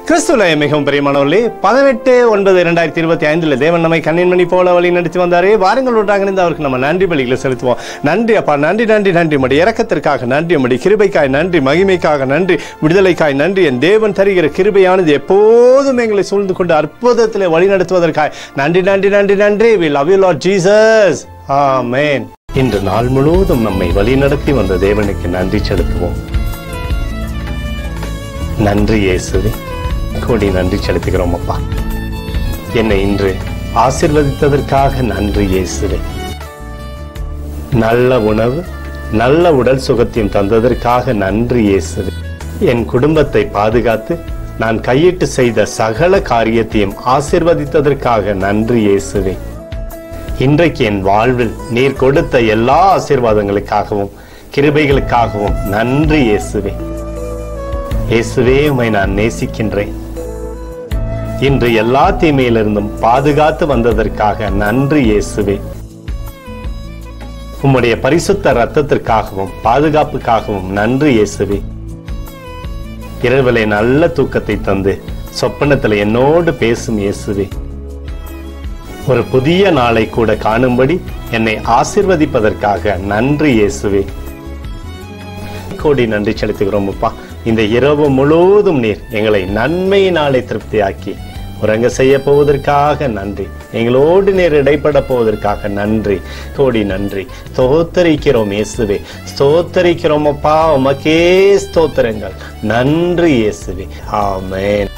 கிறிஸ்துவிலே மிகவும் பிரியமானவர்களே, 18/9/2025 தேவன் நம்மை கண்ணின்மணி போல வழி நடத்தி வந்தாரே. வாருங்கள் ஒன்றாக இணைந்து அவருக்கு நம்ம நன்றி பலிகளை செலுத்துவோம். நன்றி அப்பா, நன்றி நன்றி நன்றி. உம்முடைய இரக்கத்திற்காக நன்றி, உம்முடைய கிருபைக்காய் நன்றி, மகிமைக்காக நன்றி, விடுதலைக்காய் நன்றி. என் தேவன் தருகிற கிருபையானது எப்போதும் எங்களை சூழ்ந்து கொண்டு அற்புதத்திலே வழி நடத்துவதற்காய் நன்றி நன்றி நன்றி நன்றி. We love you Lord Jesus. Amen. இன்று நாள் முழுவதும் நம்மை வழி நடத்தி வந்த தேவனுக்கு நன்றி செலுத்துவோம். நன்றி இயேசுவே, கோடி நன்றி செலுத்துகிறோம் அப்பா. என்னை இன்று ஆசீர்வதித்ததற்காக நன்றி இயேசுவே. நல்ல உணவு, நல்ல உடல் சுகத்தையும் தந்ததற்காக நன்றி இயேசுவே. என் குடும்பத்தை பாதுகாத்து நான் கையிட்டு செய்த சகல காரியத்தையும் ஆசீர்வதித்ததற்காக நன்றி இயேசுவே. இன்றைக்கு என் வாழ்வில் நீர் கொடுத்த எல்லா ஆசீர்வாதங்களுக்காகவும் கிருபைகளுக்காகவும் நன்றி இயேசுவே. இயேசுவே, உம்மை நான் நேசிக்கின்றேன். இன்று எல்லா தீமையிலிருந்தும் பாதுகாத்து வந்ததற்காக நன்றி இயேசுவே. உம்முடைய பரிசுத்த இரத்தத்திற்காகவும் பாதுகாப்புக்காகவும் நன்றி இயேசுவே. இரவிலே நல்ல தூக்கத்தை தந்து சொப்பனத்தில் என்னோடு பேசும் இயேசுவே. ஒரு புதிய நாளை கூட காணும்படி என்னை ஆசீர்வதிப்பதற்காக நன்றி இயேசுவே. கோடி நன்றி செலுத்துகிறோம் அப்பா. இந்த இரவு முழுவதும் நீர் எங்களை நன்மையினாலே திருப்தியாக்கி உறங்க செய்ய போவதற்காக நன்றி. எங்களோடு நீர் இடைப்பட போவதற்காக நன்றி, கோடி நன்றி. ஸ்தோத்தரிக்கிறோம் இயேசுவே, ஸ்தோத்தரிக்கிறோம் அப்பா. உமக்கே ஸ்தோத்திரங்கள். நன்றி இயேசுவே. ஆமென்.